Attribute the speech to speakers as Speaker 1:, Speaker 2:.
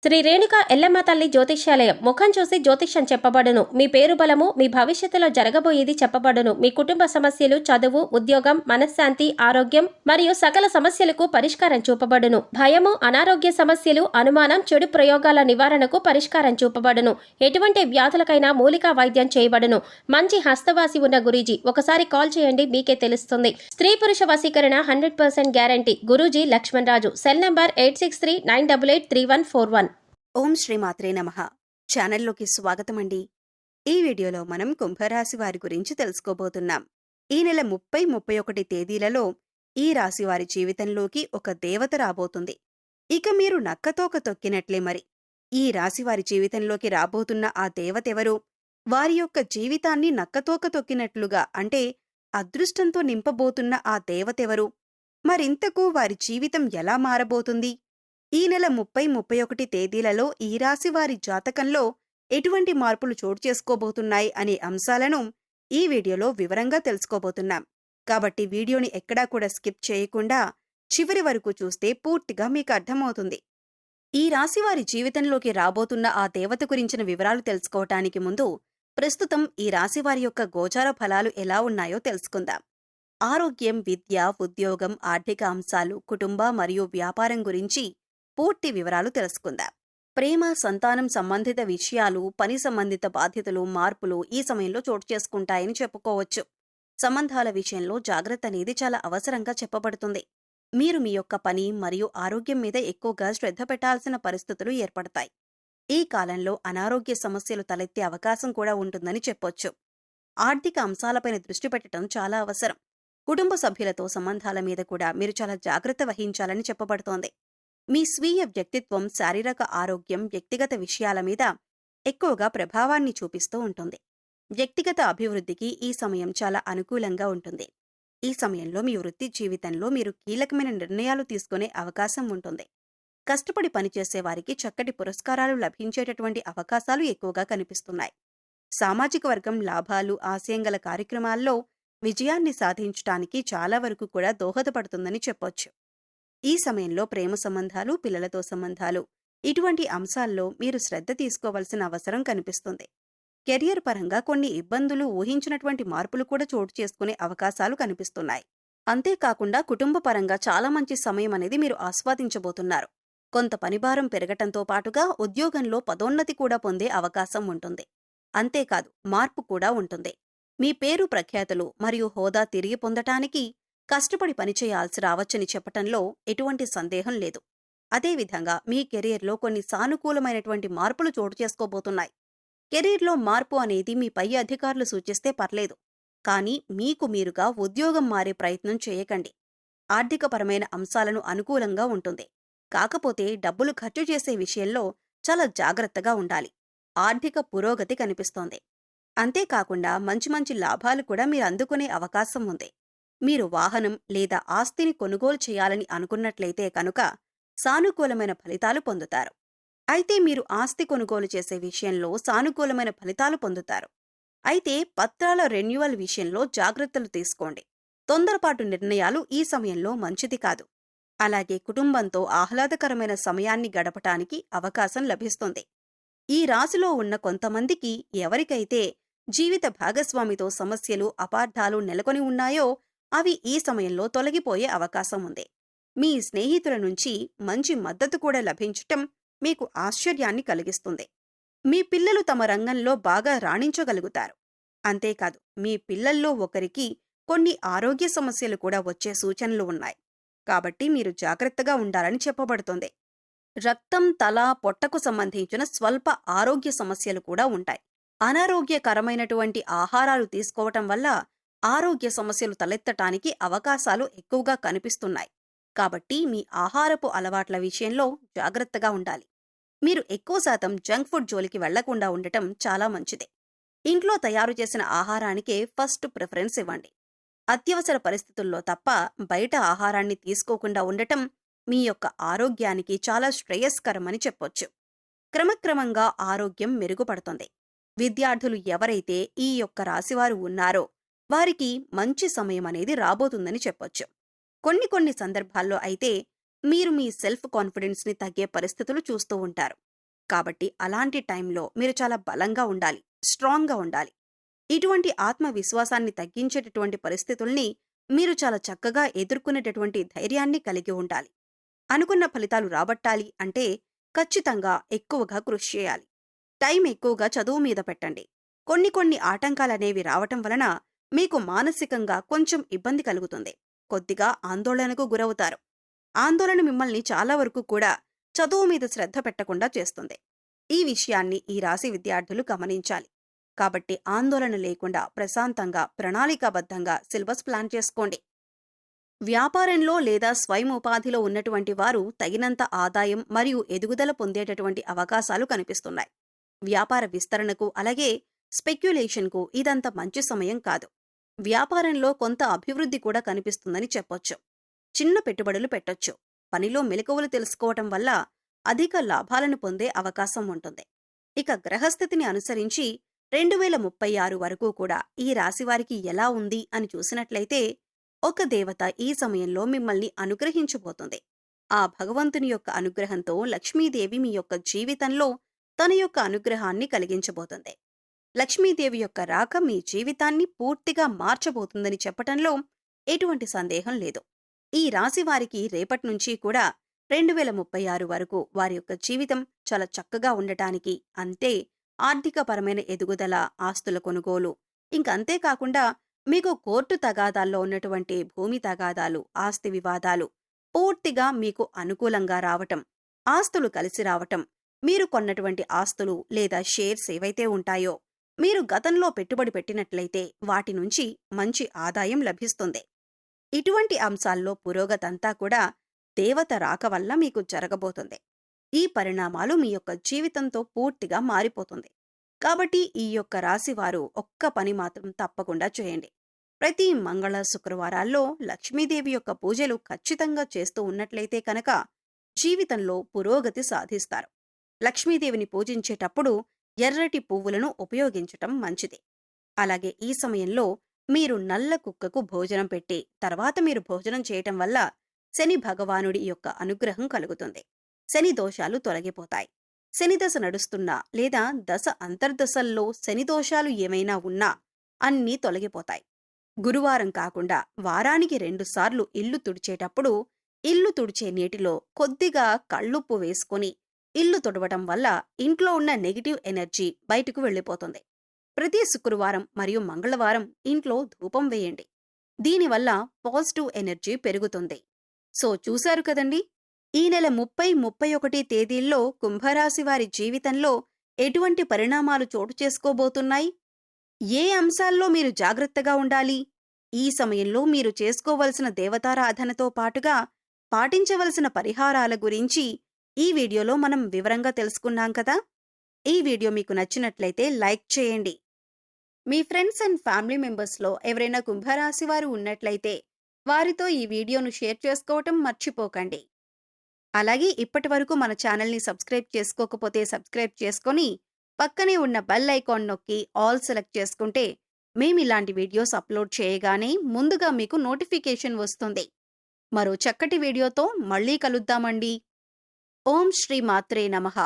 Speaker 1: శ్రీ రేణుక ఎల్లమ్మ తల్లి జ్యోతిష్యాలయం. ముఖం చూసి జ్యోతిష్యం చెప్పబడును. మీ పేరు బలము, మీ భవిష్యత్తులో జరగబోయేది చెప్పబడును. మీ కుటుంబ సమస్యలు, చదువు, ఉద్యోగం, మనశ్శాంతి, ఆరోగ్యం మరియు సకల సమస్యలకు పరిష్కారం చూపబడును. భయము, అనారోగ్య సమస్యలు, అనుమానం, చెడు ప్రయోగాల నివారణకు పరిష్కారం చూపబడును. ఎటువంటి వ్యాధులకైనా మూలికా వైద్యం చేయబడును. మంచి హస్తవాసి ఉన్న గురూజీ. ఒకసారి కాల్ చేయండి, మీకే తెలుస్తుంది. స్త్రీ పురుష వశీకరణ 100% guarantee. Guruji Lakshman Raju. Cell number 8639883141.
Speaker 2: ఓం శ్రీ మాత్రే నమః. ఛానల్లోకి స్వాగతమండి. ఈ వీడియోలో మనం కుంభరాశి వారి గురించి తెలుసుకోబోతున్నాం. ఈ నెల 30, 31 తేదీలలో ఈ రాశి వారి జీవితంలోకి ఒక దేవత రాబోతుంది. ఇక మీరు నక్కతోక తొక్కినట్లే మరి. ఈ రాశి వారి జీవితంలోకి రాబోతున్న ఆ దేవతెవరు? వారి యొక్క జీవితాన్ని నక్కతోక తొక్కినట్లుగా అంటే అదృష్టంతో నింపబోతున్న ఆ దేవతెవరు? మరింతకు వారి జీవితం ఎలా మారబోతుంది? ఈ నెల 30, 31 తేదీలలో ఈ రాశి వారి జాతకంలో ఎటువంటి మార్పులు చోటు చేసుకోబోతున్నాయి అనే అంశాలను ఈ వీడియోలో వివరంగా తెలుసుకోబోతున్నాం. కాబట్టి వీడియోని ఎక్కడా కూడా స్కిప్ చేయకుండా చివరి వరకు చూస్తే పూర్తిగా మీకు అర్థమవుతుంది. ఈ రాశి వారి జీవితంలోకి రాబోతున్న ఆ దేవత గురించిన వివరాలు తెలుసుకోవటానికి ముందు ప్రస్తుతం ఈ రాశి వారి యొక్క గోచార ఫలాలు ఎలా ఉన్నాయో తెలుసుకుందాం. ఆరోగ్యం, విద్య, ఉద్యోగం, ఆర్థిక అంశాలు, కుటుంబ మరియు వ్యాపారం గురించి పూర్తి వివరాలు తెలుసుకుందాం. ప్రేమ, సంతానం సంబంధిత విషయాలు, పని సంబంధిత బాధ్యతలు, మార్పులు ఈ సమయంలో చోటు చేసుకుంటాయని చెప్పుకోవచ్చు. సంబంధాల విషయంలో జాగ్రత్త అనేది చాలా అవసరంగా చెప్పబడుతుంది. మీరు మీ యొక్క పని మరియు ఆరోగ్యం మీద ఎక్కువగా శ్రద్ధ పెట్టాల్సిన పరిస్థితులు ఏర్పడతాయి. ఈ కాలంలో అనారోగ్య సమస్యలు తలెత్తే అవకాశం కూడా ఉంటుందని చెప్పొచ్చు. ఆర్థిక అంశాలపైన దృష్టి పెట్టడం చాలా అవసరం. కుటుంబ సభ్యులతో సంబంధాల మీద కూడా మీరు చాలా జాగ్రత్త వహించాలని చెప్పబడుతోంది. మీ స్వీయ వ్యక్తిత్వం, శారీరక ఆరోగ్యం, వ్యక్తిగత విషయాల మీద ఎక్కువగా ప్రభావాన్ని చూపిస్తూ ఉంటుంది. వ్యక్తిగత అభివృద్ధికి ఈ సమయం చాలా అనుకూలంగా ఉంటుంది. ఈ సమయంలో మీ వృత్తి జీవితంలో మీరు కీలకమైన నిర్ణయాలు తీసుకునే అవకాశం ఉంటుంది. కష్టపడి పనిచేసే వారికి చక్కటి పురస్కారాలు లభించేటటువంటి అవకాశాలు ఎక్కువగా కనిపిస్తున్నాయి. సామాజిక వర్గం లాభాలు, ఆశయం గల కార్యక్రమాల్లో విజయాన్ని సాధించటానికి చాలా వరకు కూడా దోహదపడుతుందని చెప్పొచ్చు. ఈ సమయంలో ప్రేమ సంబంధాలు, పిల్లలతో సంబంధాలు ఇటువంటి అంశాల్లో మీరు శ్రద్ధ తీసుకోవలసిన అవసరం కనిపిస్తుంది. కెరియర్ పరంగా కొన్ని ఇబ్బందులు, ఊహించినటువంటి మార్పులు కూడా చోటు చేసుకునే అవకాశాలు కనిపిస్తున్నాయి. అంతేకాకుండా కుటుంబ పరంగా చాలా మంచి సమయం అనేది మీరు ఆస్వాదించబోతున్నారు. కొంత పనిభారం పెరగటంతో పాటుగా ఉద్యోగంలో పదోన్నతి కూడా పొందే అవకాశం ఉంటుంది. అంతేకాదు మార్పు కూడా ఉంటుంది. మీ పేరు, ప్రఖ్యాతులు మరియు హోదా తిరిగి పొందటానికి కష్టపడి పనిచేయాల్సి రావచ్చని చెప్పటంలో ఎటువంటి సందేహం లేదు. అదేవిధంగా మీ కెరీర్లో కొన్ని సానుకూలమైనటువంటి మార్పులు చోటు చేసుకోబోతున్నాయి. కెరీర్లో మార్పు అనేది మీ పై అధికారులు సూచిస్తే పర్లేదు, కానీ మీకు మీరుగా ఉద్యోగం మారే ప్రయత్నం చేయకండి. ఆర్థికపరమైన అంశాలను అనుకూలంగా ఉంటుంది. కాకపోతే డబ్బులు ఖర్చు చేసే విషయంలో చాలా జాగ్రత్తగా ఉండాలి. ఆర్థిక పురోగతి కనిపిస్తోంది. అంతేకాకుండా మంచి మంచి లాభాలు కూడా మీరు అందుకునే అవకాశం ఉంది. మీరు వాహనం లేదా ఆస్తిని కొనుగోలు చేయాలని అనుకున్నట్లయితే కనుక సానుకూలమైన ఫలితాలు పొందుతారు. అయితే మీరు ఆస్తి కొనుగోలు చేసే విషయంలో సానుకూలమైన ఫలితాలు పొందుతారు. అయితే పత్రాల రెన్యువల్ విషయంలో జాగ్రత్తలు తీసుకోండి. తొందరపాటు నిర్ణయాలు ఈ సమయంలో మంచిది కాదు. అలాగే కుటుంబంతో ఆహ్లాదకరమైన సమయాన్ని గడపటానికి అవకాశం లభిస్తుంది. ఈ రాశిలో ఉన్న కొంతమందికి ఎవరికైతే జీవిత భాగస్వామితో సమస్యలు, అపార్థాలు నెలకొని ఉన్నాయో అవి ఈ సమయంలో తొలగిపోయే అవకాశం ఉంది. మీ స్నేహితుల నుంచి మంచి మద్దతు కూడా లభించటం మీకు ఆశ్చర్యాన్ని కలిగిస్తుంది. మీ పిల్లలు తమ రంగంలో బాగా రాణించగలుగుతారు. అంతేకాదు మీ పిల్లల్లో ఒకరికి కొన్ని ఆరోగ్య సమస్యలు కూడా వచ్చే సూచనలు ఉన్నాయి. కాబట్టి మీరు జాగ్రత్తగా ఉండాలని చెప్పబడుతోంది. రక్తం, తల, పొట్టకు సంబంధించిన స్వల్ప ఆరోగ్య సమస్యలు కూడా ఉంటాయి. అనారోగ్యకరమైనటువంటి ఆహారాలు తీసుకోవటం వల్ల ఆరోగ్య సమస్యలు తలెత్తటానికి అవకాశాలు ఎక్కువగా కనిపిస్తున్నాయి. కాబట్టి మీ ఆహారపు అలవాట్ల విషయంలో జాగ్రత్తగా ఉండాలి. మీరు ఎక్కువ శాతం జంక్ ఫుడ్ జోలికి వెళ్లకుండా ఉండటం చాలా మంచిది. ఇంట్లో తయారు చేసిన ఆహారానికే ఫస్ట్ ప్రిఫరెన్స్ ఇవ్వండి. అత్యవసర పరిస్థితుల్లో తప్ప బయట ఆహారాన్ని తీసుకోకుండా ఉండటం మీ యొక్క ఆరోగ్యానికి చాలా శ్రేయస్కరమని చెప్పొచ్చు. క్రమక్రమంగా ఆరోగ్యం మెరుగుపడుతుంది. విద్యార్థులు ఎవరైతే ఈ యొక్క రాశివారు ఉన్నారో వారికి మంచి సమయం అనేది రాబోతుందని చెప్పొచ్చు. కొన్ని సందర్భాల్లో అయితే మీరు మీ సెల్ఫ్ కాన్ఫిడెన్స్ని తగ్గే పరిస్థితులు చూస్తూ ఉంటారు. కాబట్టి అలాంటి టైంలో మీరు చాలా బలంగా ఉండాలి, స్ట్రాంగ్గా ఉండాలి. ఇటువంటి ఆత్మవిశ్వాసాన్ని తగ్గించేటటువంటి పరిస్థితుల్ని మీరు చాలా చక్కగా ఎదుర్కొనేటటువంటి ధైర్యాన్ని కలిగి ఉండాలి. అనుకున్న ఫలితాలు రాబట్టాలి అంటే ఖచ్చితంగా ఎక్కువగా కృషి చేయాలి. టైం ఎక్కువగా చదువు మీద పెట్టండి. కొన్ని ఆటంకాలనేవి రావటం వలన మీకు మానసికంగా కొంచెం ఇబ్బంది కలుగుతుంది. కొద్దిగా ఆందోళనకు గురవుతారు. ఆందోళన మిమ్మల్ని చాలా వరకు కూడా చదువు మీద శ్రద్ధ పెట్టకుండా చేస్తుంది. ఈ విషయాన్ని ఈ రాశి విద్యార్థులు గమనించాలి. కాబట్టి ఆందోళన లేకుండా ప్రశాంతంగా ప్రణాళికాబద్ధంగా సిలబస్ ప్లాన్ చేసుకోండి. వ్యాపారంలో లేదా స్వయం ఉపాధిలో ఉన్నటువంటి వారు తగినంత ఆదాయం మరియు ఎదుగుదల పొందేటటువంటి అవకాశాలు కనిపిస్తున్నాయి. వ్యాపార విస్తరణకు అలాగే స్పెక్యులేషన్కు ఇదంత మంచి సమయం కాదు. వ్యాపారంలో కొంత అభివృద్ధి కూడా కనిపిస్తుందని చెప్పొచ్చు. చిన్న పెట్టుబడులు పెట్టొచ్చు. పనిలో మెలకువలు తెలుసుకోవటం వల్ల అధిక లాభాలను పొందే అవకాశం ఉంటుంది. ఇక గ్రహస్థితిని అనుసరించి 2036 వరకు కూడా ఈ రాశివారికి ఎలా ఉంది అని చూసినట్లయితే ఒక దేవత ఈ సమయంలో మిమ్మల్ని అనుగ్రహించబోతుంది. ఆ భగవంతుని యొక్క అనుగ్రహంతో లక్ష్మీదేవి మీ యొక్క జీవితంలో తన యొక్క అనుగ్రహాన్ని కలిగించబోతుంది. లక్ష్మీదేవి యొక్క రాక మీ జీవితాన్ని పూర్తిగా మార్చబోతుందని చెప్పటంలో ఎటువంటి సందేహం లేదు. ఈ రాశి వారికి రేపటి నుంచి కూడా 2036 వరకు వారి యొక్క జీవితం చాలా చక్కగా ఉండటానికి, అంటే ఆర్థికపరమైన ఎదుగుదల, ఆస్తుల కొనుగోలు, ఇంకంతేకాకుండా మీకు కోర్టు తగాదాల్లో ఉన్నటువంటి భూమి తగాదాలు, ఆస్తి వివాదాలు పూర్తిగా మీకు అనుకూలంగా రావటం, ఆస్తులు కలిసి రావటం, మీరు కొన్నటువంటి ఆస్తులు లేదా షేర్స్ ఏవైతే ఉంటాయో మీరు గతంలో పెట్టుబడి పెట్టినట్లయితే వాటి నుంచి మంచి ఆదాయం లభిస్తుంది. ఇటువంటి అంశాల్లో పురోగతంతా కూడా దేవత రాక వల్ల మీకు జరగబోతుంది. ఈ పరిణామాలు మీ యొక్క జీవితంతో పూర్తిగా మారిపోతుంది. కాబట్టి ఈ యొక్క రాశివారు ఒక్క పని మాత్రం తప్పకుండా చేయండి. ప్రతి మంగళ శుక్రవారాల్లో లక్ష్మీదేవి యొక్క పూజలు ఖచ్చితంగా చేస్తూ ఉన్నట్లయితే కనుక జీవితంలో పురోగతి సాధిస్తారు. లక్ష్మీదేవిని పూజించేటప్పుడు ఎర్రటి పువ్వులను ఉపయోగించటం మంచిది. అలాగే ఈ సమయంలో మీరు నల్ల కుక్కకు భోజనం పెట్టి తర్వాత మీరు భోజనం చేయటం వల్ల శని భగవానుడి యొక్క అనుగ్రహం కలుగుతుంది. శని దోషాలు తొలగిపోతాయి. శని దశ నడుస్తున్నా లేదా దశ అంతర్దశల్లో శని దోషాలు ఏమైనా ఉన్నా అన్నీ తొలగిపోతాయి. గురువారం కాకుండా వారానికి 2 సార్లు ఇల్లు తుడిచేటప్పుడు ఇల్లు తుడిచే నీటిలో కొద్దిగా కళ్ళుప్పు వేసుకొని ఇల్లు తుడవటం వల్ల ఇంట్లో ఉన్న నెగిటివ్ ఎనర్జీ బయటకు వెళ్ళిపోతుంది. ప్రతి శుక్రవారం మరియు మంగళవారం ఇంట్లో ధూపం వేయండి. దీనివల్ల పాజిటివ్ ఎనర్జీ పెరుగుతుంది. సో చూశారు కదండి, ఈ నెల 30, 31 తేదీల్లో కుంభరాశి వారి జీవితంలో ఎటువంటి పరిణామాలు చోటు చేసుకోబోతున్నాయి, ఏ అంశాల్లో మీరు జాగ్రత్తగా ఉండాలి, ఈ సమయంలో మీరు చేసుకోవలసిన దేవతారాధనతో పాటుగా పాటించవలసిన పరిహారాల గురించి ఈ వీడియోలో మనం వివరంగా తెలుసుకున్నాం కదా. ఈ వీడియో మీకు నచ్చినట్లయితే లైక్ చేయండి. మీ ఫ్రెండ్స్ అండ్ ఫ్యామిలీ మెంబర్స్లో ఎవరైనా కుంభరాశి వారు ఉన్నట్లయితే వారితో ఈ వీడియోను షేర్ చేసుకోవటం మర్చిపోకండి. అలాగే ఇప్పటి వరకు మన ఛానల్ని సబ్స్క్రైబ్ చేసుకోకపోతే సబ్స్క్రైబ్ చేసుకొని పక్కనే ఉన్న బెల్ ఐకాన్ నొక్కి ఆల్ సెలెక్ట్ చేసుకుంటే మేమిలాంటి వీడియోస్ అప్లోడ్ చేయగానే ముందుగా మీకు నోటిఫికేషన్ వస్తుంది. మరో చక్కటి వీడియోతో మళ్ళీ కలుద్దామండి. ఓం శ్రీ మాత్రే నమః.